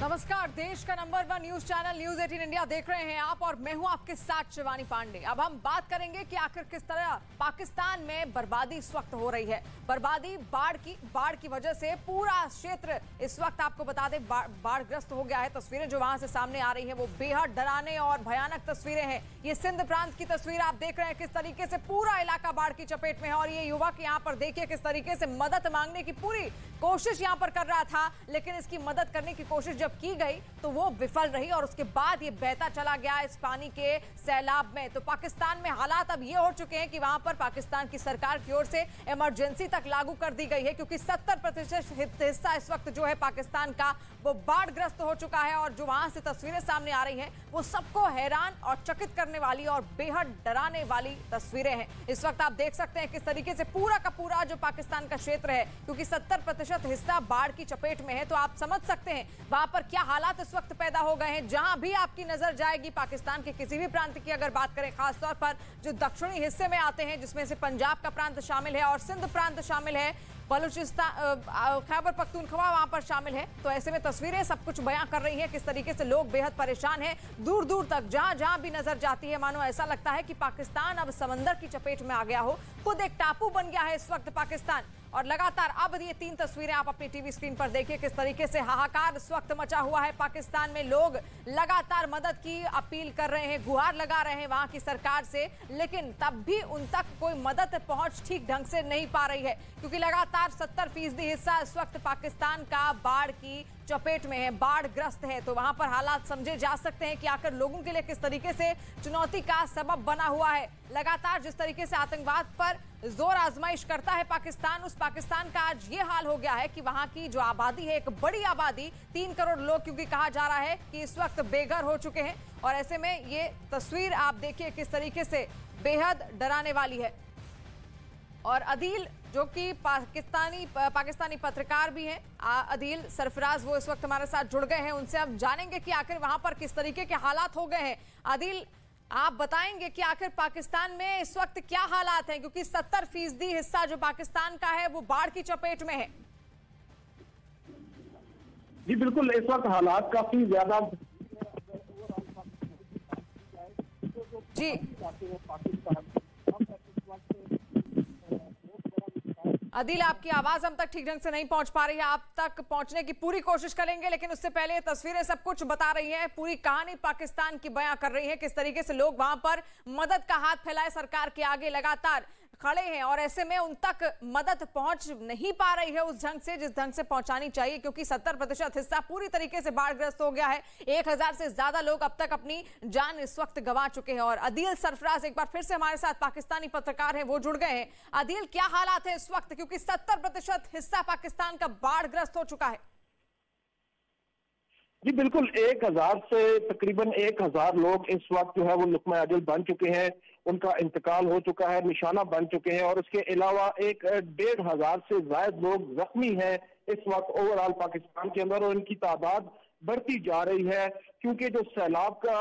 नमस्कार, देश का number 1 news channel news 18 India देख रहे हैं आप और मैं हूं आपके साथ शिवानी पांडे। अब हम बात करेंगे कि आखिर किस तरह पाकिस्तान में बर्बादी इस वक्त हो रही है। बर्बादी बाढ़ की वजह से पूरा क्षेत्र इस वक्त आपको बता दें बाढ़ग्रस्त हो गया है। तस्वीरें जो वहां से सामने आ रही हैं वो बेहद डराने और भयानक तस्वीरें हैं। ये सिंध प्रांत की तस्वीर आप देख रहे हैं, किस तरीके से पूरा इलाका बाढ़ की चपेट में है। और ये युवक यहाँ पर देखिए किस तरीके से मदद मांगने की पूरी कोशिश यहाँ पर कर रहा था, लेकिन इसकी मदद करने की कोशिश जब की गई तो वो विफल रही और उसके बाद ये बहता चला गया इस पानी के सैलाब में। तो पाकिस्तान में हालात अब ये हो चुके हैं कि वहां पर पाकिस्तान की सरकार की ओर से इमरजेंसी तक लागू कर दी गई है, क्योंकि 70% हिस्सा इस वक्त जो है पाकिस्तान का वो बाढ़ग्रस्त हो चुका है। और जो वहां से तस्वीरें सामने आ रही हैं वो सबको हैरान और चकित करने वाली और बेहद डराने वाली तस्वीरें हैं। इस वक्त आप देख सकते हैं किस तरीके से पूरा का पूरा जो पाकिस्तान का क्षेत्र है, क्योंकि 70% हिस्सा बाढ़ की चपेट में है, तो आप समझ सकते हैं वहां पर क्या हालात इस वक्त पैदा हो गए हैं। जहां भी आपकी नजर जाएगी पाकिस्तान के किसी भी प्रांत की अगर बात करें, खासतौर पर जो दक्षिणी हिस्से में आते हैं जिसमें से पंजाब का प्रांत शामिल है और सिंध प्रांत शामिल है, बलूचिस्तान, खैबर पख्तूनख्वा वहां पर शामिल है। तो ऐसे में तस्वीरें सब कुछ बयां कर रही हैं किस तरीके से लोग बेहद परेशान हैं। दूर दूर तक जहां भी नजर जाती है मानो ऐसा लगता है कि पाकिस्तान अब समंदर की चपेट में आ गया हो, खुद एक टापू बन गया है इस वक्त पाकिस्तान। और लगातार अब ये 3 तस्वीरें आप अपनी टीवी स्क्रीन पर देखिए किस तरीके से हाहाकार इस वक्त मचा हुआ है पाकिस्तान में। लोग लगातार मदद की अपील कर रहे हैं, गुहार लगा रहे हैं वहां की सरकार से, लेकिन तब भी उन तक कोई मदद पहुंच ठीक ढंग से नहीं पा रही है, क्योंकि लगातार 70% हिस्सा इस वक्त पाकिस्तान का बाढ़ की चपेट में है, बाढ़ग्रस्त है। तो वहां पर हालात समझे जा सकते हैं कि आखिर लोगों के लिए किस तरीके से चुनौती का सबब बना हुआ है। लगातार जिस तरीके से आतंकवाद पर जोर आजमाइश करता है पाकिस्तान, उस पाकिस्तान का आज ये हाल हो गया है कि वहां की जो आबादी है, एक बड़ी आबादी 3 करोड़ लोग, क्योंकि कहा जा रहा है कि इस वक्त बेघर हो चुके हैं। और ऐसे में ये तस्वीर आप देखिए किस तरीके से बेहद डराने वाली है। और अदील जो कि पाकिस्तानी पत्रकार भी हैं, अदील सरफराज, वो इस वक्त हमारे साथ जुड़ गए हैं। उनसे अब जानेंगे कि आखिर वहां पर किस तरीके के हालात हो गए हैं। अदील, आप बताएंगे कि आखिर पाकिस्तान में इस वक्त क्या हालात हैं, क्योंकि 70% हिस्सा जो पाकिस्तान का है वो बाढ़ की चपेट में है। जी बिल्कुल, इस वक्त हालात काफी ज्यादा जी अदील, आपकी आवाज हम तक ठीक ढंग से नहीं पहुंच पा रही है। आप तक पहुंचने की पूरी कोशिश करेंगे, लेकिन उससे पहले ये तस्वीरें सब कुछ बता रही हैं, पूरी कहानी पाकिस्तान की बयां कर रही है, किस तरीके से लोग वहां पर मदद का हाथ फैलाए सरकार के आगे लगातार खड़े हैं। और ऐसे में उन तक मदद पहुंच नहीं पा रही है उस ढंग से जिस ढंग से पहुंचानी चाहिए, क्योंकि 70% हिस्सा पूरी तरीके से बाढ़ग्रस्त हो गया है। 1000 से ज्यादा लोग अब तक अपनी जान इस वक्त गंवा चुके हैं। और अदील सरफराज एक बार फिर से हमारे साथ पाकिस्तानी पत्रकार हैं, वो जुड़ गए हैं। अदील, क्या हालात है इस वक्त, क्योंकि 70% हिस्सा पाकिस्तान का बाढ़ग्रस्त हो चुका है? जी बिल्कुल, 1000 से तकरीबन 1000 लोग इस वक्त जो है वो लुक़मा अजल बन चुके हैं, उनका इंतकाल हो चुका है, निशाना बन चुके हैं। और इसके अलावा 1500 से ज्यादा लोग जख्मी हैं इस वक्त ओवरऑल पाकिस्तान के अंदर, और इनकी तादाद बढ़ती जा रही है, क्योंकि जो सैलाब का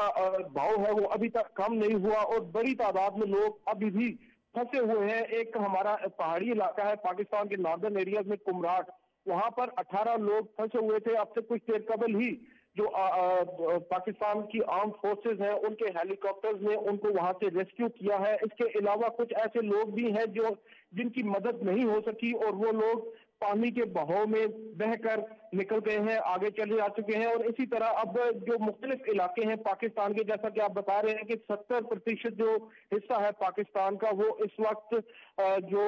बहाव है वो अभी तक कम नहीं हुआ और बड़ी तादाद में लोग अभी भी फंसे हुए हैं। एक हमारा पहाड़ी इलाका है पाकिस्तान के नॉर्दर्न एरियाज में, कुमराट, वहां पर 18 लोग फंसे हुए थे। अब से कुछ देर कबल ही जो पाकिस्तान की आर्म फोर्सेस हैं उनके हेलीकॉप्टर्स ने उनको वहां से रेस्क्यू किया है। इसके अलावा कुछ ऐसे लोग भी हैं जो जिनकी मदद नहीं हो सकी और वो लोग पानी के बहाव में बहकर निकल गए हैं, आगे चले जा चुके हैं। और इसी तरह अब जो मुख्तलिफ इलाके हैं पाकिस्तान के, जैसा कि आप बता रहे हैं कि 70% जो हिस्सा है पाकिस्तान का वो इस वक्त जो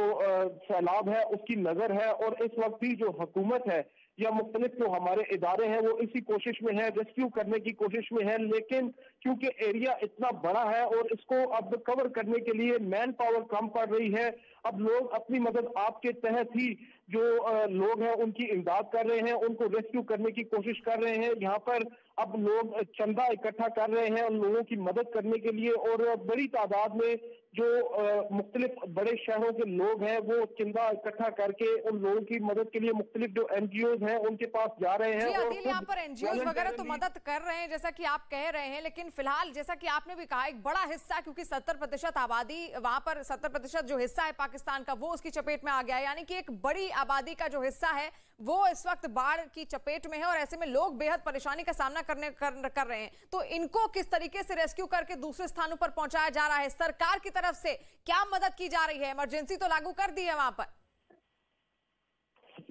सैलाब है उसकी नजर है। और इस वक्त भी जो हुकूमत है या मुख्तलिफ जो हमारे इदारे हैं वो इसी कोशिश में है, रेस्क्यू करने की कोशिश में है, लेकिन क्योंकि एरिया इतना बड़ा है और इसको अब कवर करने के लिए मैन पावर कम पड़ रही है, अब लोग अपनी मदद आपके तहत ही जो लोग हैं उनकी इमदाद कर रहे हैं, उनको रेस्क्यू करने की कोशिश कर रहे हैं। यहाँ पर अब लोग चंदा इकट्ठा कर रहे हैं उन लोगों की मदद करने के लिए, और बड़ी तादाद में जो मुख्तलिफ बड़े शहरों के लोग हैं वो चंदा इकट्ठा करके उन लोगों की मदद के लिए मुख्तलिफ जो NGOs हैं उनके पास जा रहे हैं। और यहाँ पर NGOs वगैरह तो मदद कर रहे हैं जैसा कि आप कह रहे हैं, लेकिन फिलहाल जैसा कि आपने भी कहा एक बड़ा हिस्सा, क्योंकि 70% आबादी वहां पर 70% जो हिस्सा है पाकिस्तान का वो उसकी चपेट में आ गया है, यानी कि एक बड़ी आबादी का जो हिस्सा है वो इस वक्त बाढ़ की चपेट में है और ऐसे में लोग बेहद परेशानी का सामना कर रहे हैं। तो इनको किस तरीके से रेस्क्यू करके दूसरे स्थानों पर पहुंचाया जा रहा है? सरकार की तरफ से क्या मदद की जा रही है? इमरजेंसी तो लागू कर दी है वहां पर।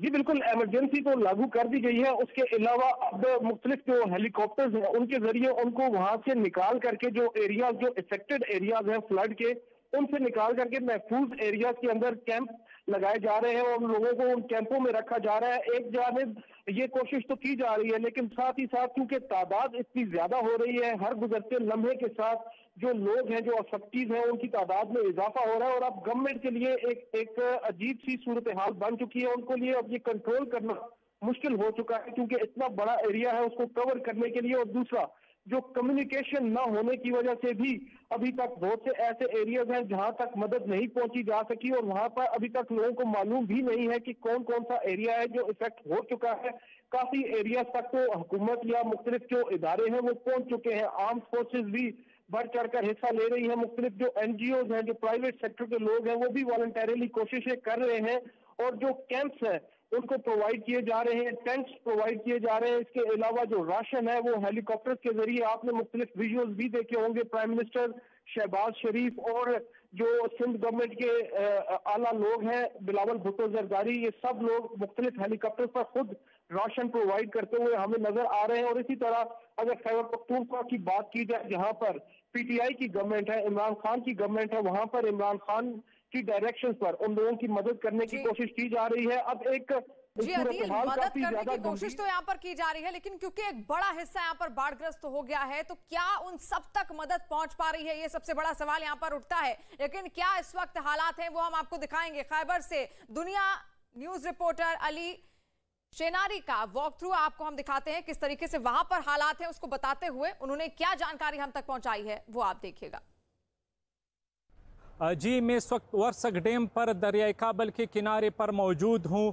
जी बिल्कुल, इमरजेंसी तो लागू कर दी गई है। उसके अलावा अब मुख्तलिफ जो हेलीकॉप्टर्स हैं उनके जरिए उनको वहां से निकाल करके जो एरियाज, जो इफेक्टेड एरियाज हैं फ्लड के, उनसे निकाल करके महफूज एरियाज के अंदर कैंप लगाए जा रहे हैं और लोगों को उन कैंपों में रखा जा रहा है। एक जानिब ये कोशिश तो की जा रही है, लेकिन साथ ही साथ क्योंकि तादाद इतनी ज्यादा हो रही है, हर गुजरते लम्हे के साथ जो लोग हैं, जो अफेक्टीज हैं, उनकी तादाद में इजाफा हो रहा है और अब गवर्नमेंट के लिए एक अजीब सी सूरत हाल बन चुकी है। उनको लिए अब ये कंट्रोल करना मुश्किल हो चुका है क्योंकि इतना बड़ा एरिया है उसको कवर करने के लिए। और दूसरा, जो कम्युनिकेशन ना होने की वजह से भी अभी तक बहुत से ऐसे एरियाज हैं जहां तक मदद नहीं पहुंची जा सकी और वहां पर अभी तक लोगों को मालूम भी नहीं है कि कौन कौन सा एरिया है जो इफेक्ट हो चुका है। काफी एरियाज तक तो हुकूमत या मुख्तलिफ जो इदारे हैं वो पहुंच चुके हैं। आर्म्ड फोर्सेज भी बढ़ चढ़कर हिस्सा ले रही है। मुख्तलिफ जो एनजीओज हैं, जो प्राइवेट सेक्टर के लोग हैं, वो भी वॉलंटरीली कोशिशें कर रहे हैं और जो कैंप्स हैं उनको प्रोवाइड किए जा रहे हैं, टेंट्स प्रोवाइड किए जा रहे हैं। इसके अलावा जो राशन है वो हेलीकॉप्टर्स के जरिए, आपने मुख्तलिफ विजुअल्स भी देखे होंगे, प्राइम मिनिस्टर शहबाज शरीफ और जो सिंध गवर्नमेंट के आला लोग हैं, बिलावल भुट्टो जरदारी, ये सब लोग मुख्तलिफ हेलीकॉप्टर पर खुद राशन प्रोवाइड करते हुए हमें नजर आ रहे हैं। और इसी तरह अगर खैबर पख्तूनख्वा की बात की जाए, जहां पर पीटीआई की गवर्नमेंट है, इमरान खान की गवर्नमेंट है, वहां पर इमरान खान की डायरेक्शन पर उन लोगों की मदद करने की कोशिश की जा रही है। अब एक जी अदील, मदद करने की कोशिश तो यहाँ पर की जा रही है, लेकिन क्योंकि एक बड़ा हिस्सा यहाँ पर बाढ़ग्रस्त हो गया है तो क्या उन सब तक मदद पहुंच पा रही है, ये सबसे बड़ा सवाल यहाँ पर उठता है। लेकिन क्या इस वक्त हालात हैं वो हम आपको दिखाएंगे। खैबर से दुनिया न्यूज रिपोर्टर अली शेनारी का वॉक थ्रू आपको हम दिखाते हैं, किस तरीके से वहां पर हालात हैं उसको बताते हुए उन्होंने क्या जानकारी हम तक पहुंचाई है वो आप देखिएगा। जी, मैं इस वक्त वर्सक डैम पर दरियाई काबल के किनारे पर मौजूद हूँ।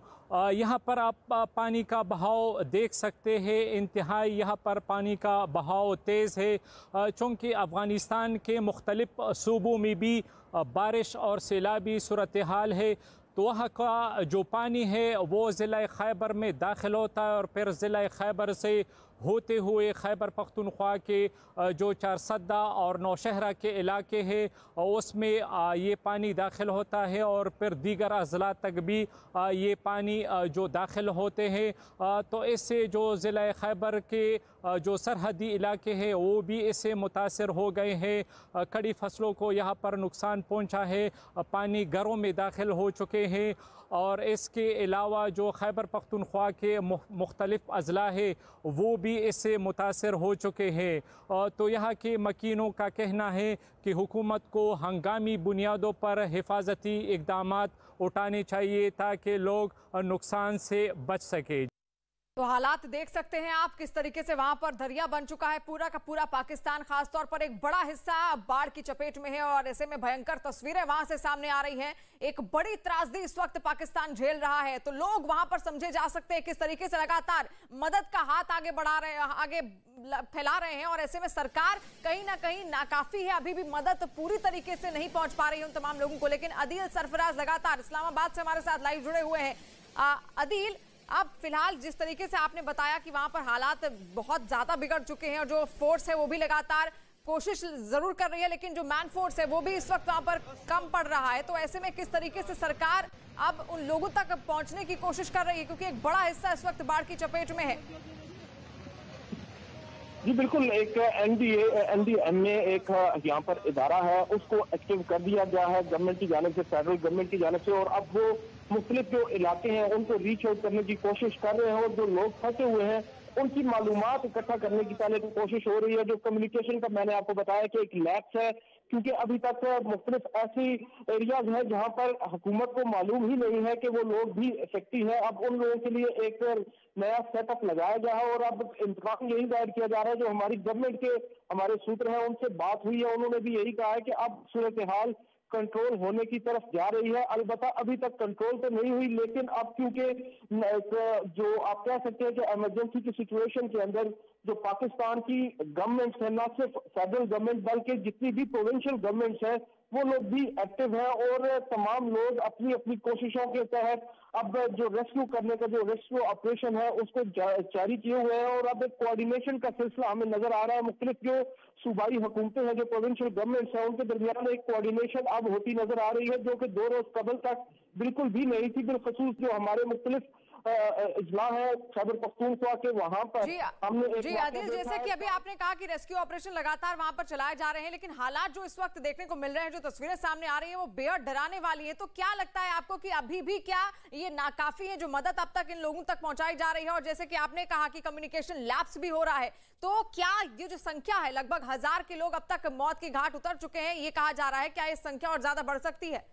यहाँ पर आप पानी का बहाव देख सकते हैं, इंतहाई यहाँ पर पानी का बहाव तेज़ है। चूँकि अफ़गानिस्तान के मुख्तलिफ सूबों में भी बारिश और सैलाबी सूरत हाल है, तो वहाँ का जो पानी है वो ज़िला खैबर में दाखिल होता है और फिर ज़िला खैबर से होते हुए खैबर पख्तूनख्वा के जो चारसद्दा और नौशहरा के इलाके हैं उसमें ये पानी दाखिल होता है और फिर दीगर अज़ला तक भी ये पानी जो दाखिल होते हैं। तो इससे जो ज़िला खैबर के जो सरहदी इलाके हैं वो भी इससे मुतासर हो गए हैं। कड़ी फसलों को यहाँ पर नुकसान पहुँचा है, पानी घरों में दाखिल हो चुके हैं और इसके अलावा जो खैबर पख्तूनख्वा के मुख्तलिफ अज़ला है वो भी इससे मुतासर हो चुके हैं। तो यहाँ के मकीनों का कहना है कि हुकूमत को हंगामी बुनियादों पर हिफाजती इक़दामात उठाने चाहिए ताकि लोग नुकसान से बच सके। तो हालात देख सकते हैं आप किस तरीके से वहां पर दरिया बन चुका है पूरा का पूरा पाकिस्तान, खासतौर पर एक बड़ा हिस्सा बाढ़ की चपेट में है और ऐसे में भयंकर तस्वीरें वहां से सामने आ रही हैं। एक बड़ी त्रासदी इस वक्त पाकिस्तान झेल रहा है, तो लोग वहां पर समझे जा सकते हैं किस तरीके से लगातार मदद का हाथ आगे बढ़ा रहे हैं, आगे फैला रहे हैं और ऐसे में सरकार कहीं ना कहीं नाकाफी है, अभी भी मदद पूरी तरीके से नहीं पहुंच पा रही है उन तमाम लोगों को। लेकिन अदील सरफराज लगातार इस्लामाबाद से हमारे साथ लाइव जुड़े हुए हैं। अदील, अब फिलहाल जिस तरीके से आपने बताया कि वहां पर हालात बहुत ज्यादा बिगड़ चुके हैं और जो फोर्स है वो भी लगातार कोशिश जरूर कर रही है, लेकिन जो मैन फोर्स है वो भी इस वक्त वहां पर कम पड़ रहा है, तो ऐसे में किस तरीके से सरकार अब उन लोगों तक पहुंचने की कोशिश कर रही है, क्योंकि एक बड़ा हिस्सा इस वक्त बाढ़ की चपेट में है। जी बिल्कुल, एक एनडीएमए एक यहाँ पर इदारा है उसको एक्टिव कर दिया गया है गवर्नमेंट की जानिब से, फेडरल गवर्नमेंट की जानिब से, और अब वो मुख्तलिफ जो इलाके हैं उनको रीच आउट करने की कोशिश कर रहे हैं और जो लोग फंसे हुए हैं उनकी मालूमात इकट्ठा करने की पहले तो कोशिश हो रही है। जो कम्युनिकेशन का मैंने आपको बताया कि एक लैप्स है, क्योंकि अभी तक मुख्तलिफ ऐसी एरियाज हैं जहां पर हुकूमत को मालूम ही नहीं है कि वो लोग भी इफेक्टिव है। अब उन लोगों के लिए एक नया सेटअप लगाया गया है और अब इंतकाम यही जाहिर किया जा रहा है। जो हमारी गवर्नमेंट के हमारे सूत्र हैं उनसे बात हुई है, उन्होंने भी यही कहा है कि अब सूरत हाल कंट्रोल होने की तरफ जा रही है। अलबत्ता अभी तक कंट्रोल तो नहीं हुई, लेकिन अब क्योंकि जो आप कह सकते हैं कि इमरजेंसी की सिचुएशन के अंदर जो पाकिस्तान की गवर्नमेंट्स है, ना सिर्फ फेडरल गवर्नमेंट बल्कि जितनी भी प्रोविंशियल गवर्नमेंट्स है, वो लोग भी एक्टिव हैं और तमाम लोग अपनी अपनी कोशिशों के तहत अब जो रेस्क्यू करने का जो रेस्क्यू ऑपरेशन है उसको जारी किए हुए हैं। और अब एक कोऑर्डिनेशन का सिलसिला हमें नजर आ रहा है। मुख्तलिफ जो सूबाई हुकूमतें हैं, जो प्रोविंशियल गवर्नमेंट्स हैं, उनके दरमियान एक कोऑर्डिनेशन अब होती नजर आ रही है, जो कि 2 रोज कबल तक बिल्कुल भी नहीं थी। बिलखसूस जो हमारे मुख्तलिफ इजला है खैबर पख्तूनख्वा के, वहां पर हमने जी आदिल, जैसे कि अभी आपने कहा कि रेस्क्यू ऑपरेशन लगातार वहां पर चलाए जा रहे हैं, लेकिन हालात जो इस वक्त देखने को मिल रहे हैं, जो तस्वीरें सामने आ रही है, वो बेहद डराने वाली है। तो क्या लगता है आपको कि अभी भी क्या ये नाकाफी है जो मदद अब तक इन लोगों तक पहुंचाई जा रही है? और जैसे कि आपने कहा कि कम्युनिकेशन लैप्स भी हो रहा है, तो क्या ये जो संख्या है लगभग 1000 के लोग अब तक मौत की घाट उतर चुके हैं, ये कहा जा रहा है, क्या ये संख्या और ज्यादा बढ़ सकती है?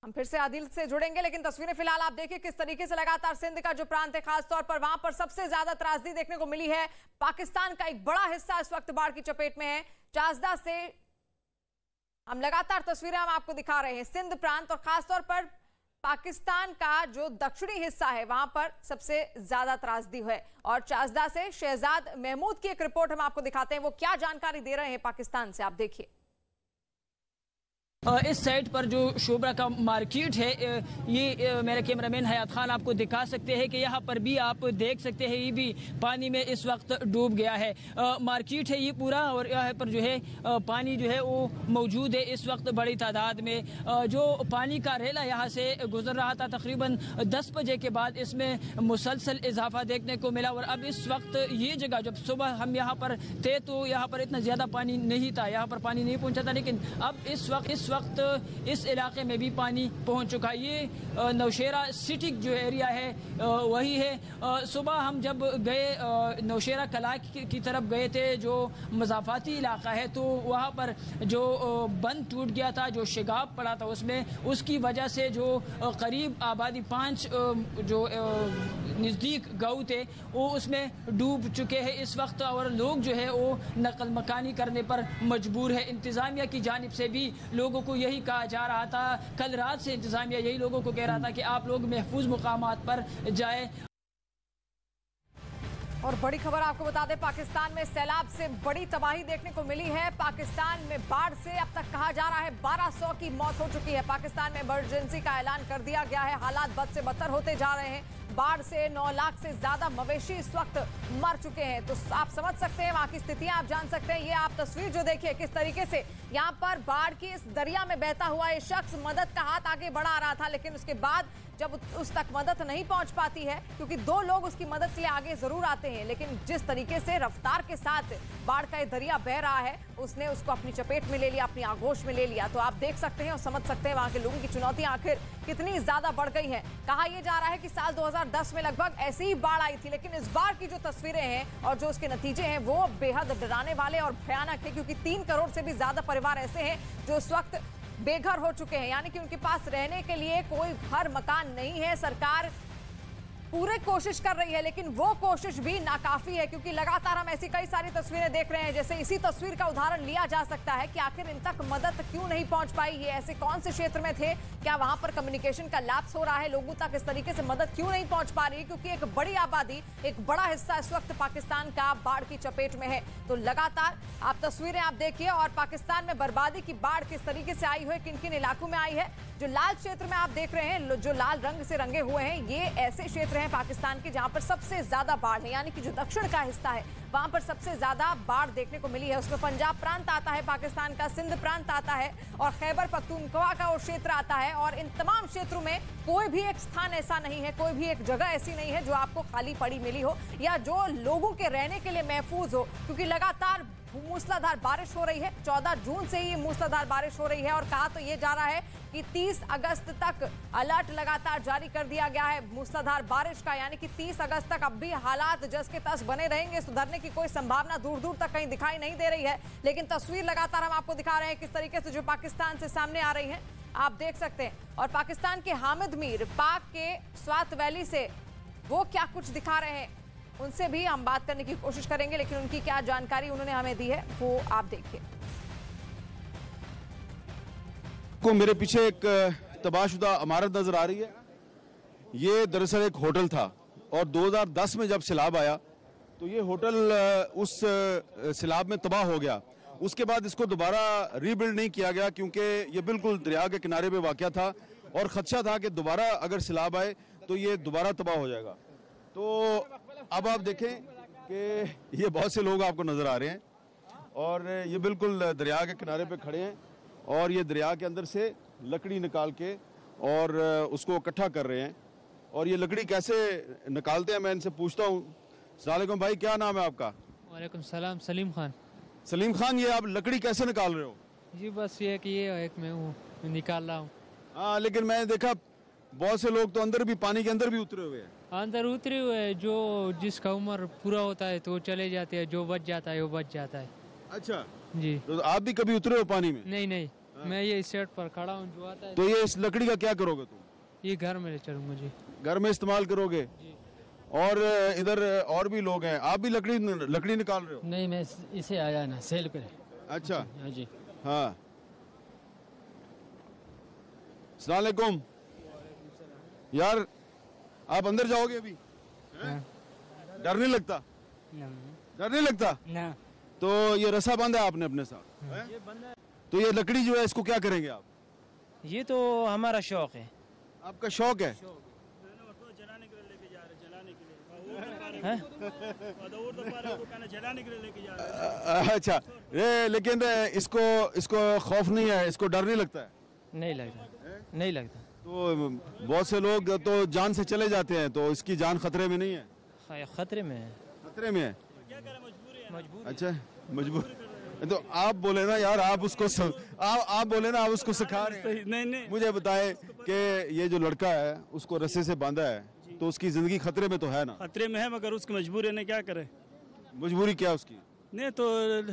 हम फिर से आदिल से जुड़ेंगे, लेकिन तस्वीरें फिलहाल आप देखिए किस तरीके से लगातार सिंध का जो प्रांत है, खासतौर पर वहां पर सबसे ज्यादा त्रासदी देखने को मिली है। पाकिस्तान का एक बड़ा हिस्सा इस वक्त बाढ़ की चपेट में है। चाजदा से हम लगातार तस्वीरें हम आपको दिखा रहे हैं। सिंध प्रांत और खासतौर पर पाकिस्तान का जो दक्षिणी हिस्सा है, वहां पर सबसे ज्यादा त्रासदी है। और चाजदा से शहजाद महमूद की एक रिपोर्ट हम आपको दिखाते हैं, वो क्या जानकारी दे रहे हैं पाकिस्तान से, आप देखिए। इस साइड पर जो शोबरा का मार्केट है, ये मेरे कैमरामैन हयात खान आपको दिखा सकते हैं कि यहाँ पर भी आप देख सकते हैं, ये भी पानी में इस वक्त डूब गया है। मार्केट है ये पूरा, और यहाँ पर जो है पानी जो है वो मौजूद है इस वक्त बड़ी तादाद में। जो पानी का रेला यहाँ से गुजर रहा था तकरीबन 10 बजे के बाद इसमें मुसलसल इजाफा देखने को मिला। और अब इस वक्त ये जगह, जब सुबह हम यहाँ पर थे तो यहाँ पर इतना ज़्यादा पानी नहीं था, यहाँ पर पानी नहीं पहुँचा था, लेकिन अब इस वक्त इस इलाके में भी पानी पहुंच चुका है। ये नौशेरा सिटी जो एरिया है वही है। सुबह हम जब गए नौशेरा कला की तरफ गए थे, जो मजाफाती इलाका है, तो वहाँ पर जो बंद टूट गया था, जो शिगाब पड़ा था उसमें, उसकी वजह से जो करीब आबादी 5 जो नज़दीक गाँव थे वो उसमें डूब चुके हैं इस वक्त। और लोग जो है वो नकल मकानी करने पर मजबूर है। इंतज़ामिया की जानिब से भी लोगों को यही कहा जा रहा था, कल रात से इंतजामिया यही लोगों को कह रहा था कि आप लोग महफूज मुकामात पर जाए। और बड़ी खबर आपको बता दें, पाकिस्तान में सैलाब से बड़ी तबाही देखने को मिली है। पाकिस्तान में बाढ़ से अब तक कहा जा रहा है 1200 की मौत हो चुकी है। पाकिस्तान में इमरजेंसी का ऐलान कर दिया गया है। हालात बद से बदतर होते जा रहे हैं। बाढ़ से 9 लाख से ज्यादा मवेशी इस वक्त मर चुके हैं। तो आप समझ सकते हैं वहां की स्थितियां, आप जान सकते हैं। ये आप तस्वीर जो देखिए किस तरीके से यहाँ पर बाढ़ की इस दरिया में बहता हुआ ये शख्स मदद का हाथ आगे बढ़ा रहा था, लेकिन उसके बाद जब उस तक मदद नहीं पहुंच पाती है, क्योंकि 2 लोग उसकी मदद के लिए आगे जरूर आते हैं, लेकिन जिस तरीके से रफ्तार के साथ बाढ़ का ये दरिया बह रहा है, उसने उसको अपनी चपेट में ले लिया, अपनी आगोश में ले लिया। तो आप देख सकते हैं और समझ सकते हैं वहां के लोगों की चुनौतियां आखिर कितनी ज्यादा बढ़ गई हैं। कहा यह जा रहा है कि साल 2010 में लगभग ऐसी ही बाढ़ आई थी, लेकिन इस बार की जो तस्वीरें हैं और जो उसके नतीजे हैं वो बेहद डराने वाले और भयानक है, क्योंकि 3 करोड़ से भी ज्यादा परिवार ऐसे हैं जो इस वक्त बेघर हो चुके हैं, यानी कि उनके पास रहने के लिए कोई घर मकान नहीं है। सरकार पूरी कोशिश कर रही है, लेकिन वो कोशिश भी नाकाफी है, क्योंकि लगातार हम ऐसी कई सारी तस्वीरें देख रहे हैं। जैसे इसी तस्वीर का उदाहरण लिया जा सकता है कि आखिर इन तक मदद क्यों नहीं पहुंच पाई। ये ऐसे कौन से क्षेत्र में थे, क्या वहां पर कम्युनिकेशन का लैप्स हो रहा है, लोगों तक इस तरीके से मदद क्यों नहीं पहुंच पा रही है? क्योंकि एक बड़ी आबादी, एक बड़ा हिस्सा इस वक्त पाकिस्तान का बाढ़ की चपेट में है। तो लगातार आप तस्वीरें आप देखिए, और पाकिस्तान में बर्बादी की बाढ़ किस तरीके से आई है, किन किन इलाकों में आई है। जो लाल क्षेत्र में आप देख रहे हैं, जो लाल रंग से रंगे हुए हैं, ये ऐसे क्षेत्र हैं पाकिस्तान के जहां पर सबसे ज्यादा बाढ़ है, यानी कि जो दक्षिण का हिस्सा है वहां पर सबसे ज्यादा बाढ़ देखने को मिली है। उसमें पंजाब प्रांत आता है पाकिस्तान का, सिंध प्रांत आता है, और खैबर पख्तूनख्वा का वो क्षेत्र आता है। और इन तमाम क्षेत्रों में कोई भी एक स्थान ऐसा नहीं है, कोई भी एक जगह ऐसी नहीं है जो आपको खाली पड़ी मिली हो या जो लोगों के रहने के लिए महफूज हो, क्योंकि लगातार मूसलाधार बारिश हो रही है। 14 जून से ही मूसलाधार बारिश हो रही है, और कहा तो ये जा रहा है कि 30 अगस्त तक अलर्ट लगातार जारी कर दिया गया है मूसलाधार बारिश का, यानी कि 30 अगस्त तक अब भी हालात जस के तस बने रहेंगे। सुधरने की कोई संभावना दूर दूर तक कहीं दिखाई नहीं दे रही है, लेकिन तस्वीर लगातार हम आपको दिखा रहे हैं किस तरीके से जो पाकिस्तान से सामने आ रही है, आप देख सकते हैं। और पाकिस्तान के हामिद मीर पाक के स्वात वैली से वो क्या कुछ दिखा रहे हैं, उनसे भी हम बात करने की कोशिश करेंगे, लेकिन उनकी क्या जानकारी उन्होंने हमें दी है वो आप देखिए। को मेरे पीछे एक तबाहशुदा इमारत नजर आ रही है। ये दरअसल एक होटल था, और 2010 में जब सैलाब आया तो ये होटल उस सैलाब में तबाह हो गया, उसके बाद इसको दोबारा रीबिल्ड नहीं किया गया क्योंकि ये बिल्कुल दरिया के किनारे पे वाक़या था और ख़दशा था कि दोबारा अगर सैलाब आए तो ये दोबारा तबाह हो जाएगा। तो अब आप देखें कि ये बहुत से लोग आपको नज़र आ रहे हैं और ये बिल्कुल दरिया के किनारे पे खड़े हैं और ये दरिया के अंदर से लकड़ी निकाल के और उसको इकट्ठा कर रहे हैं। और ये लकड़ी कैसे निकालते हैं मैं इनसे पूछता हूँ। अस्सलाम वालेकुम भाई, क्या नाम है आपका? वालेकुम सलाम, सलीम खान। सलीम खान, ये आप लकड़ी कैसे निकाल रहे हो? जी बस ये कि ये एक मैं हूँ निकाल रहा हूँ। हाँ, लेकिन मैंने देखा बहुत से लोग तो अंदर भी, पानी के अंदर भी उतरे हुए हैं। अंदर उतरे हुए हैं, जो जिसका उम्र पूरा होता है तो वो चले जाते हैं, जो बच जाता है वो बच जाता है। अच्छा जी। तो आप भी कभी उतरे हो पानी में? नहीं नहीं, मैं ये सेट पर खड़ा हूँ, जो आता है। तो ये इस लकड़ी का क्या करोगे तुम? ये घर में ले चलूंगा जी। घर में इस्तेमाल करोगे? जी। और इधर और भी लोग हैं, आप भी लकड़ी निकाल रहे हो? नहीं, मैं इसे आया ना सेल पे। अच्छा जी। हाँ। अस्सलाम वालेकुम। यार आप अंदर जाओगे अभी? डर नहीं लगता? डर नहीं लगता ना। तो ये रस्सा बांधा है आपने अपने साथ? तो ये लकड़ी जो है इसको क्या करेंगे आप? ये तो हमारा शौक है। आपका शौक है? अच्छा, लेकिन इसको खौफ नहीं है, इसको डर नहीं लगता है? नहीं लगता, नहीं लगता। तो बहुत से लोग तो जान से चले जाते हैं, तो इसकी जान खतरे में नहीं है? खतरे में है। खतरे में है? मजबूर। अच्छा, मजबूर। तो आप बोले ना यार, आप बोले ना, आप उसको सिखा रहे हैं। नहीं। मुझे बताएं कि ये जो लड़का है उसको रस्से से बांधा है, तो उसकी जिंदगी खतरे में तो है ना? खतरे में है, मगर उसकी मजबूरी है, क्या करे? मजबूरी क्या उसकी? नहीं तो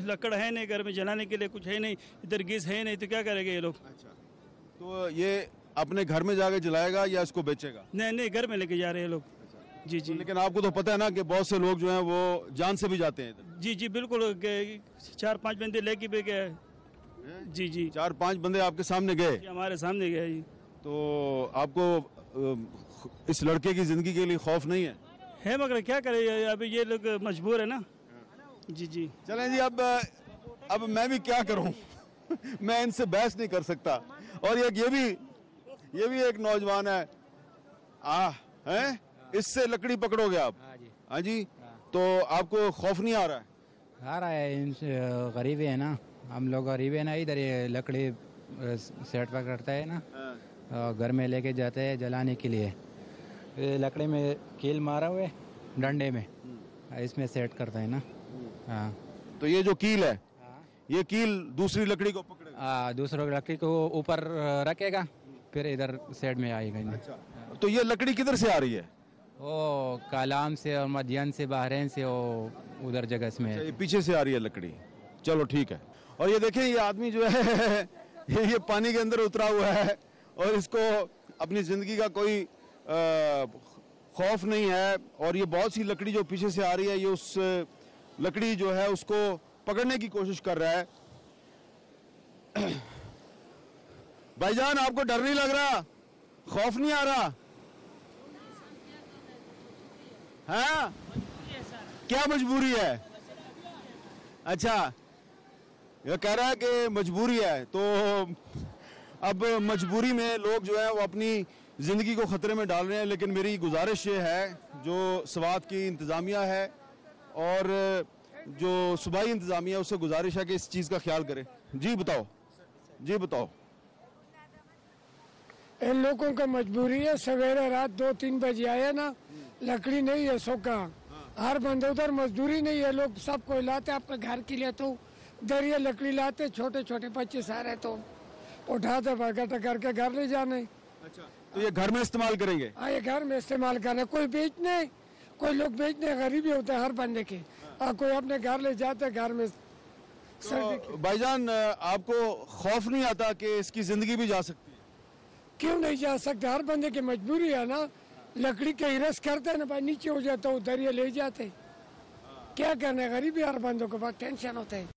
लकड़ है नहीं, घर में जलाने के लिए कुछ है नहीं, इधर गैस है नहीं, तो क्या करेंगे ये लोग? अच्छा, तो ये अपने घर में जाके जलाएगा या इसको बेचेगा? नहीं, घर में लेके जा रहे हैं लोग। जी। लेकिन आपको तो पता है ना कि बहुत से लोग जो हैं वो जान से भी जाते हैं। जी बिल्कुल, 4-5 बंदे लेके भी गए। जी 4-5 बंदे आपके सामने गए? हमारे सामने गए जी। तो आपको इस लड़के की जिंदगी के लिए खौफ नहीं है? मगर क्या करे, अभी ये लोग मजबूर है ना। जी। चलें जी, अब मैं भी क्या करूं? मैं इनसे बहस नहीं कर सकता। और ये भी एक नौजवान है, इससे लकड़ी पकड़ोगे आप? हाँ जी। तो आपको खौफ नहीं आ रहा है? आ रहा है, गरीब है ना हम लोग, गरीब है ना। इधर ये लकड़ी सेट पर करता है ना, घर में लेके जाते हैं जलाने के लिए। ये लकड़ी में कील मारा हुआ है डंडे में, इसमें सेट करता है ना। हाँ, तो ये जो कील है, ये कील दूसरी लकड़ी को पकड़ेगा? हाँ, दूसरों लकड़ी को ऊपर रखेगा, फिर इधर सेट में आएगा। अच्छा, तो ये लकड़ी किधर से आ रही है? ओ कालाम से और मध्यन से, बहरीन से, वो उधर जगह में। अच्छा, ये पीछे से आ रही है लकड़ी। चलो ठीक है। और ये देखें, ये आदमी जो है ये पानी के अंदर उतरा हुआ है और इसको अपनी जिंदगी का कोई खौफ नहीं है। और ये बहुत सी लकड़ी जो पीछे से आ रही है, ये उस लकड़ी जो है उसको पकड़ने की कोशिश कर रहा है। भाईजान, आपको डर नहीं लग रहा? खौफ नहीं आ रहा? हाँ, क्या मजबूरी है? अच्छा, ये कह रहा है कि मजबूरी है। तो अब मजबूरी में लोग जो है वो अपनी ज़िंदगी को ख़तरे में डाल रहे हैं। लेकिन मेरी गुजारिश ये है, जो स्वात की इंतज़ामिया है और जो सूबाई इंतज़ामिया, उससे गुजारिश है कि इस चीज़ का ख्याल करें। जी बताओ। इन लोगों का मजबूरी है, सवेरे रात 2-3 बजे आया ना, लकड़ी नहीं है सोका। हर बंदे उधर मजदूरी नहीं है, लोग सब कोई लाते अपने घर के लिए, तो दरिया लकड़ी लाते, छोटे छोटे बच्चे सारे तो उठाते इकट्ठा करके घर ले जाने। अच्छा, तो ये घर में इस्तेमाल करेंगे? हाँ, ये घर में इस्तेमाल करने, कोई बेचने, कोई लोग बेचने गरीबी होते हैं हर बंदे के, और कोई अपने घर ले जाते घर में। तो भाईजान, आपको खौफ नहीं आता कि इसकी जिंदगी भी जा सकती है? क्यों नहीं जा सकते? हर बंदे की मजबूरी है ना। लकड़ी के हिरस करते हैं ना भाई, नीचे हो जाता है, दरिया ले जाते। क्या करना है, गरीबी हर बंदों को बहुत टेंशन होता है।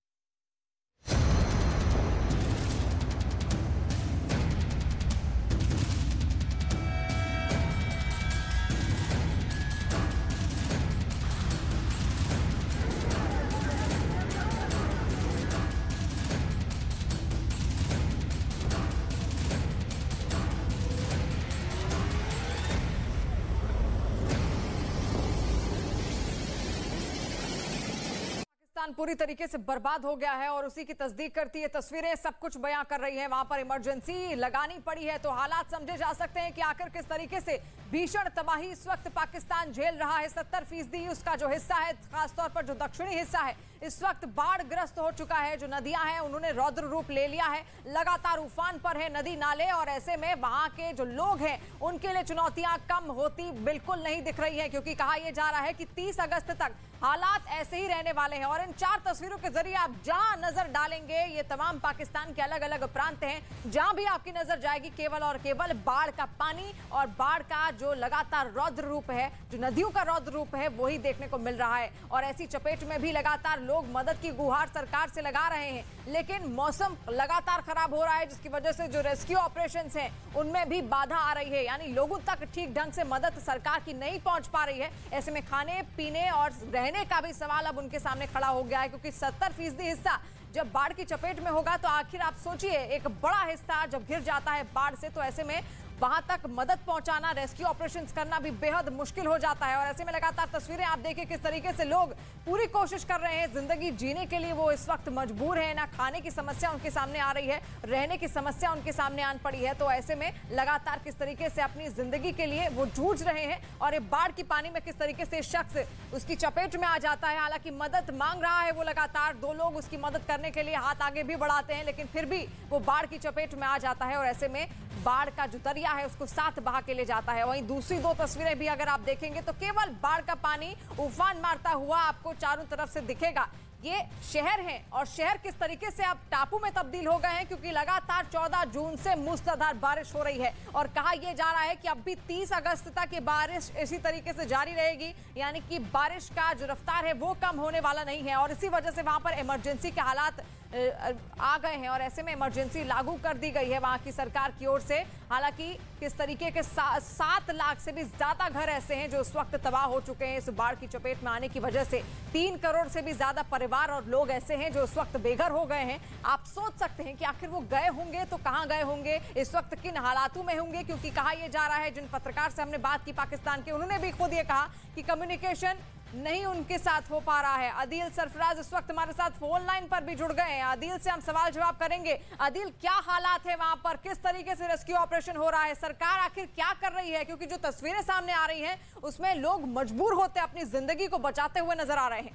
पाकिस्तान पूरी तरीके से बर्बाद हो गया है और उसी की तस्दीक करती है तस्वीरें सब कुछ बयां कर रही हैं। वहां पर इमरजेंसी लगानी पड़ी है तो हालात समझे जा सकते हैं कि आखिर किस तरीके से भीषण तबाही इस वक्त पाकिस्तान झेल रहा है। 70% उसका जो हिस्सा है, खासतौर पर जो दक्षिणी हिस्सा है, इस वक्त बाढ़ ग्रस्त हो चुका है। जो नदियां हैं उन्होंने रौद्र रूप ले लिया है, लगातार उफान पर है नदी नाले, और ऐसे में वहां के जो लोग हैं उनके लिए चुनौतियां कम होती बिल्कुल नहीं दिख रही है, क्योंकि कहा यह जा रहा है कि 30 अगस्त तक हालात ऐसे ही रहने वाले हैं। और इन 4 तस्वीरों के जरिए आप जहां नजर डालेंगे, ये तमाम पाकिस्तान के अलग अलग प्रांत हैं, जहां भी आपकी नजर जाएगी केवल और केवल बाढ़ का पानी और बाढ़ का जो लगातार रौद्र रूप है, जो नदियों का रौद्र रूप है, वही देखने को मिल रहा है। और ऐसी चपेट में भी लगातार लोग मदद की गुहार सरकार से लगा रहे हैं, लेकिन मौसम लगातार खराब हो रहा है, जिसकी वजह से जो रेस्क्यू ऑपरेशंस हैं उनमें भी बाधा आ रही है, यानी लोगों तक ठीक ढंग से मदद सरकार की नहीं पहुंच पा रही है। ऐसे में खाने पीने और रहने का भी सवाल अब उनके सामने खड़ा हो गया है, क्योंकि 70% हिस्सा जब बाढ़ की चपेट में होगा तो आखिर आप सोचिए, एक बड़ा हिस्सा जब घिर जाता है बाढ़ से, तो ऐसे में वहां तक मदद पहुंचाना, रेस्क्यू ऑपरेशंस करना भी बेहद मुश्किल हो जाता है। और ऐसे में लगातार तस्वीरें आप देखिए किस तरीके से लोग पूरी कोशिश कर रहे हैं जिंदगी जीने के लिए, वो इस वक्त मजबूर है। ना खाने की समस्या उनके सामने आ रही है, रहने की समस्या उनके सामने आन पड़ी है। तो ऐसे में लगातार किस तरीके से अपनी जिंदगी के लिए वो जूझ रहे हैं, और ये बाढ़ की पानी में किस तरीके से शख्स उसकी चपेट में आ जाता है। हालांकि मदद मांग रहा है वो लगातार, 2 लोग उसकी मदद करने के लिए हाथ आगे भी बढ़ाते हैं, लेकिन फिर भी वो बाढ़ की चपेट में आ जाता है और ऐसे में बाढ़ का जो दरिया है उसको साथ बहा के ले जाता है। वहीं दूसरी 2 तस्वीरें भी अगर आप देखेंगे तो केवल बाढ़ का पानी उफान मारता हुआ आपको चारों तरफ से दिखेगा। ये शहर हैं और शहर किस तरीके से अब टापू में तब्दील हो गए हैं, क्योंकि लगातार 14 जून से मूसलाधार बारिश हो रही है और कहा यह जा रहा है कि अब भी 30 अगस्त तक ये बारिश इसी तरीके से जारी रहेगी, यानी कि बारिश का जो रफ्तार है वो कम होने वाला नहीं है। और इसी वजह से वहां पर इमरजेंसी के हालात आ गए हैं और ऐसे में इमरजेंसी लागू कर दी गई है वहां की सरकार की ओर से। हालांकि किस तरीके के 7 लाख से भी ज्यादा घर ऐसे हैं जो इस वक्त तबाह हो चुके हैं इस बाढ़ की चपेट में आने की वजह से। 3 करोड़ से भी ज्यादा परिवार और लोग ऐसे हैं जो इस वक्त बेघर हो गए हैं। आप सोच सकते हैं कि आखिर वो गए होंगे तो कहां गए होंगे, इस वक्त किन हालातों में होंगे, क्योंकि कहा यह जा रहा है, जिन पत्रकार से हमने बात की पाकिस्तान के, उन्होंने भी खुद ये कहा कि कम्युनिकेशन नहीं उनके साथ हो पा रहा है। अदील सरफराज इस वक्त हमारे साथ फोन लाइन पर भी जुड़ गए हैं, अदील से हम सवाल जवाब करेंगे। अदील, क्या हालात है वहां पर, किस तरीके से रेस्क्यू ऑपरेशन हो रहा है, सरकार आखिर क्या कर रही है, क्योंकि जो तस्वीरें सामने आ रही हैं उसमें लोग मजबूर होते अपनी जिंदगी को बचाते हुए नजर आ रहे हैं।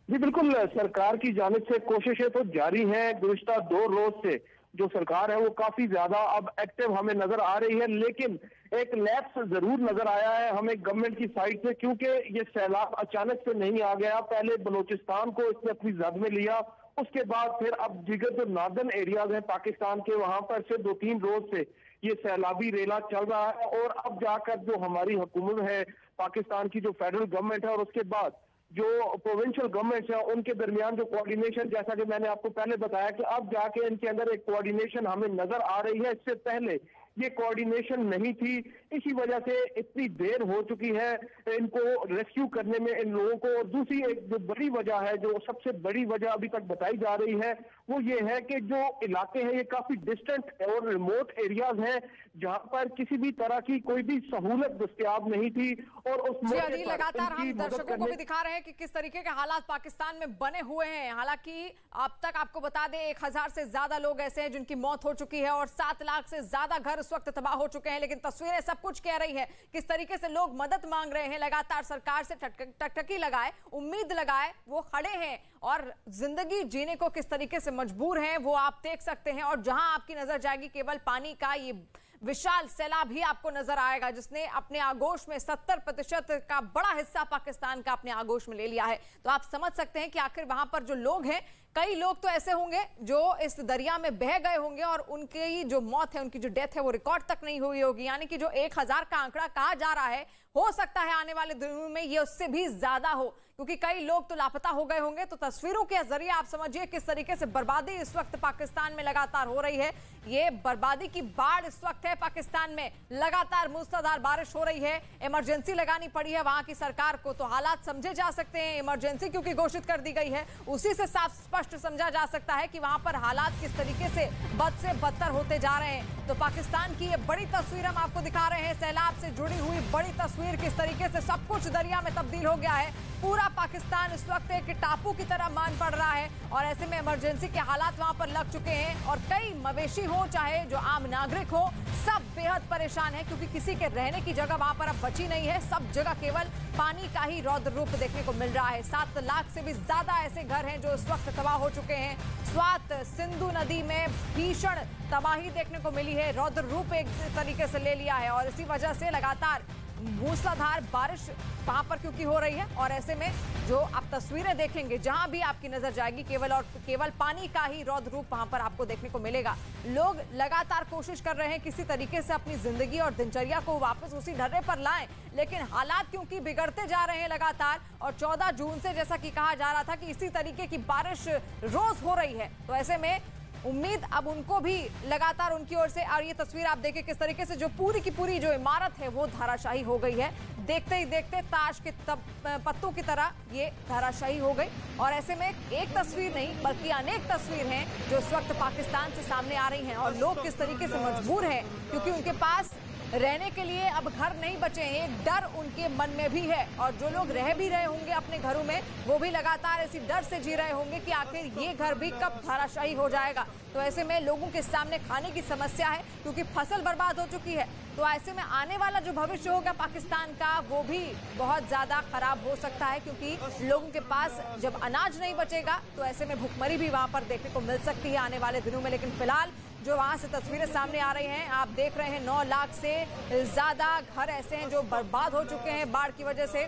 जी बिल्कुल, सरकार की जानिब से कोशिशें तो जारी हैं। गुज़िश्ता 2 रोज से जो सरकार है वो काफी ज्यादा अब एक्टिव हमें नजर आ रही है, लेकिन एक लैप्स जरूर नजर आया है हमें गवर्नमेंट की साइड से, क्योंकि ये सैलाब अचानक से नहीं आ गया। पहले बलोचिस्तान को इसने अपनी जद में लिया, उसके बाद फिर अब जिगर जो नॉर्दर्न एरियाज हैं पाकिस्तान के, वहां पर से 2-3 रोज से ये सैलाबी रेला चल रहा है। और अब जाकर जो हमारी हुकूमत है पाकिस्तान की, जो फेडरल गवर्नमेंट है, और उसके बाद जो प्रोविंशियल गवर्नमेंट है, उनके दरमियान जो कोऑर्डिनेशन, जैसा कि मैंने आपको पहले बताया कि अब जाके इनके अंदर एक कोऑर्डिनेशन हमें नजर आ रही है। इससे पहले ये कोऑर्डिनेशन नहीं थी, इसी वजह से इतनी देर हो चुकी है इनको रेस्क्यू करने में इन लोगों को। और दूसरी एक जो बड़ी वजह है, जो सबसे बड़ी वजह अभी तक बताई जा रही है, वो ये है कि जो इलाके हैं ये काफी डिस्टेंट और रिमोट एरियाज हैं, जहां पर किसी भी तरह की कोई भी सहूलत दस्तयाब नहीं थी। और उस लगातार हम दर्शकों को भी दिखा रहे हैं कि किस तरीके के हालात पाकिस्तान में बने हुए हैं। हालांकि अब तक आपको बता दें 1000 से ज्यादा लोग ऐसे हैं जिनकी मौत हो चुकी है और 7 लाख से ज्यादा घर इस वक्त तबाह हो चुके हैं, लेकिन तस्वीरें सब कुछ कह रही है किस तरीके से लोग मदद मांग रहे हैं, लगातार सरकार से टकटकी लगाए, उम्मीद लगाए वो खड़े हैं और जिंदगी जीने को किस तरीके से मजबूर हैं वो आप देख सकते हैं। और जहां आपकी नजर जाएगी केवल पानी का ये विशाल सैलाब ही आपको नजर आएगा, जिसने अपने आगोश में 70% का बड़ा हिस्सा पाकिस्तान का अपने आगोश में ले लिया है। तो आप समझ सकते हैं कि आखिर वहां पर जो लोग हैं, कई लोग तो ऐसे होंगे जो इस दरिया में बह गए होंगे और उनकी जो मौत है, उनकी जो डेथ है वो रिकॉर्ड तक नहीं हुई होगी, यानी कि जो 1000 का आंकड़ा कहा जा रहा है, हो सकता है आने वाले दिनों में ये उससे भी ज्यादा हो, क्योंकि कई लोग तो लापता हो गए होंगे। तो तस्वीरों के जरिए आप समझिए किस तरीके से बर्बादी इस वक्त पाकिस्तान में लगातार हो रही है। ये बर्बादी की बाढ़ इस वक्त है पाकिस्तान में, लगातार मूसलाधार बारिश हो रही है, इमरजेंसी लगानी पड़ी है वहां की सरकार को। तो हालात समझे जा सकते हैं, इमरजेंसी क्योंकि घोषित कर दी गई है, उसी से साफ स्पष्ट समझा जा सकता है कि वहां पर हालात किस तरीके से बद से बदतर होते जा रहे हैं। तो पाकिस्तान की ये बड़ी तस्वीर हम आपको दिखा रहे हैं, सैलाब से जुड़ी हुई बड़ी तस्वीर, किस तरीके से सब कुछ दरिया में तब्दील हो गया है। पूरा पाकिस्तान इस वक्त एक टापू की तरह मान पड़ रहा है और ऐसे में इमरजेंसी के हालात वहां पर लग चुके हैं और कई मवेशी हो चाहे जो आम नागरिक हो, सब बेहद परेशान है क्योंकि किसी के रहने की जगह वहां पर अब बची नहीं है। सब जगह केवल पानी का ही रौद्र रूप देखने को मिल रहा है। 7 लाख से भी ज्यादा ऐसे घर हैं जो इस वक्त तबाह हो चुके हैं। स्वात सिंधु नदी में भीषण तबाही देखने को मिली है, रौद्र रूप एक तरीके से ले लिया है और इसी वजह से लगातार मूसलाधार बारिश वहां पर क्योंकि हो रही है और ऐसे में जो आप तस्वीरें देखेंगे जहां भी आपकी नजर जाएगी केवल पानी का ही रौद्र रूप वहां पर आपको देखने को मिलेगा। लोग लगातार कोशिश कर रहे हैं किसी तरीके से अपनी जिंदगी और दिनचर्या को वापस उसी ढर्रे पर लाएं, लेकिन हालात क्योंकि बिगड़ते जा रहे हैं लगातार और 14 जून से जैसा कि कहा जा रहा था कि इसी तरीके की बारिश रोज हो रही है, तो ऐसे में उम्मीद अब उनको भी लगातार उनकी ओर से। और ये तस्वीर आप देखें किस तरीके से जो पूरी की पूरी जो इमारत है वो धराशायी हो गई है। देखते ही देखते ताश के पत्तों की तरह ये धराशायी हो गई और ऐसे में एक तस्वीर नहीं बल्कि अनेक तस्वीर हैं जो इस वक्त पाकिस्तान से सामने आ रही हैं और लोग किस तरीके से मजबूर हैं क्योंकि उनके पास रहने के लिए अब घर नहीं बचे हैं। एक डर उनके मन में भी है और जो लोग रह भी रहे होंगे अपने घरों में वो भी लगातार इसी डर से जी रहे होंगे कि आखिर ये घर भी कब धराशायी हो जाएगा। तो ऐसे में लोगों के सामने खाने की समस्या है क्योंकि फसल बर्बाद हो चुकी है, तो ऐसे में आने वाला जो भविष्य होगा पाकिस्तान का वो भी बहुत ज्यादा खराब हो सकता है क्योंकि लोगों के पास जब अनाज नहीं बचेगा तो ऐसे में भुखमरी भी वहां पर देखने को मिल सकती है आने वाले दिनों में। लेकिन फिलहाल जो वहां से तस्वीरें सामने आ रही हैं, आप देख रहे हैं 9 लाख से ज्यादा घर ऐसे हैं जो बर्बाद हो चुके हैं बाढ़ की वजह से।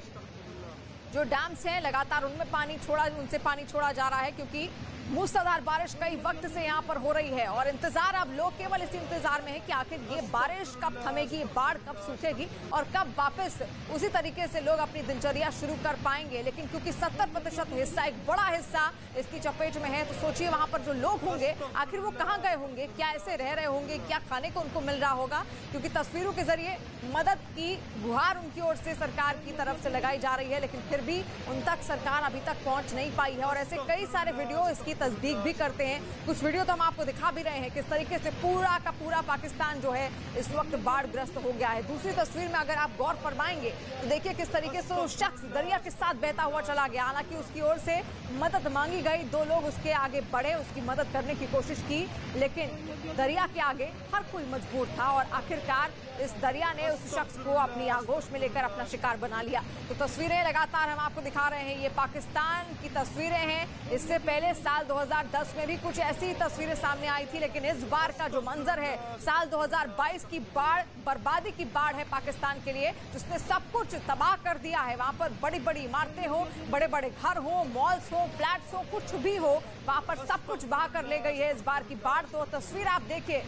जो डैम्स हैं लगातार उनसे पानी छोड़ा जा रहा है क्योंकि मूसलाधार बारिश कई वक्त से यहाँ पर हो रही है और इंतजार अब लोग केवल इसी इंतजार में है कि आखिर ये बारिश कब थमेगी, बाढ़ कब सूखेगी और कब वापस उसी तरीके से लोग अपनी दिनचर्या शुरू कर पाएंगे। लेकिन क्योंकि 70% हिस्सा, एक बड़ा हिस्सा इसकी चपेट में है, तो सोचिए वहां पर जो लोग होंगे आखिर वो कहाँ गए होंगे, क्या ऐसे रह रहे होंगे, क्या खाने को उनको मिल रहा होगा, क्योंकि तस्वीरों के जरिए मदद की गुहार उनकी ओर से सरकार की तरफ से लगाई जा रही है लेकिन फिर भी उन तक सरकार अभी तक पहुंच नहीं पाई है। और ऐसे कई सारे वीडियो इसकी तस्दीक भी करते हैं, कुछ वीडियो तो हम आपको दिखा भी रहे हैं किस तरीके से पूरा का पूरा पाकिस्तान जो है इस वक्त बाढ़ग्रस्त हो गया है। दूसरी तस्वीर में अगर आप गौर फरमाएंगे तो देखिए किस तरीके से वो शख्स दरिया के साथ बहता हुआ चला गया। हालांकि उसकी ओर से मदद मांगी गई, 2 लोग उसके आगे बढ़े, उसकी मदद करने की कोशिश की, लेकिन दरिया के आगे हर कोई मजबूर था और आखिरकार इस दरिया ने उस शख्स को अपनी आगोश में लेकर अपना शिकार बना लिया। तो तस्वीरें लगातार हम आपको दिखा रहे हैं, ये पाकिस्तान की तस्वीरें हैं। इससे पहले साल 2010 में भी कुछ ऐसी तस्वीरें सामने आई थी, लेकिन इस बार का जो मंजर है साल 2022 की बाढ़, बर्बादी की बाढ़ है पाकिस्तान के लिए, जिसने सब कुछ तबाह कर दिया है। वहां पर बड़ी बड़ी इमारतें हो, बड़े बड़े घर हो, मॉल्स हो, फ्लैट्स हो, कुछ भी हो, वहां पर सब कुछ बहा कर ले गई है इस बार की बाढ़। तो तस्वीर आप देखिए,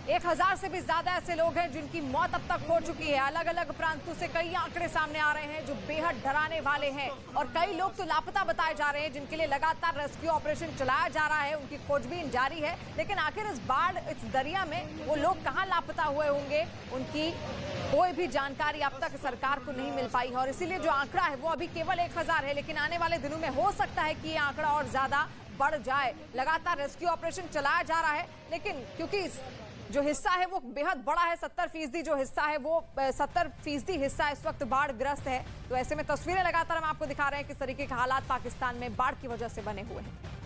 1000 से भी ज्यादा ऐसे लोग हैं जिनकी मौत अब तक हो चुकी है। अलग अलग प्रांतों से कई आंकड़े सामने आ रहे हैं जो बेहद डराने वाले हैं और कई लोग तो लापता बताए जा रहे हैं जिनके लिए लगातार रेस्क्यू ऑपरेशन चलाया जा रहा है, उनकी खोजबीन जारी है। लेकिन आखिर इस बाढ़, इस दरिया में वो लोग कहां लापता हुए होंगे, उनकी कोई भी जानकारी अब तक सरकार को नहीं मिल पाई है और इसीलिए जो आंकड़ा है वो अभी केवल 1000 है, लेकिन आने वाले दिनों में हो सकता है कि ये आंकड़ा और ज्यादा बढ़ जाए। लगातार रेस्क्यू ऑपरेशन चलाया जा रहा है, लेकिन क्योंकि जो हिस्सा है वो बेहद बड़ा है, 70% जो हिस्सा है वो 70% हिस्सा इस वक्त बाढ़ग्रस्त है। तो ऐसे में तस्वीरें लगातार हम आपको दिखा रहे हैं किस तरीके के हालात पाकिस्तान में बाढ़ की वजह से बने हुए हैं।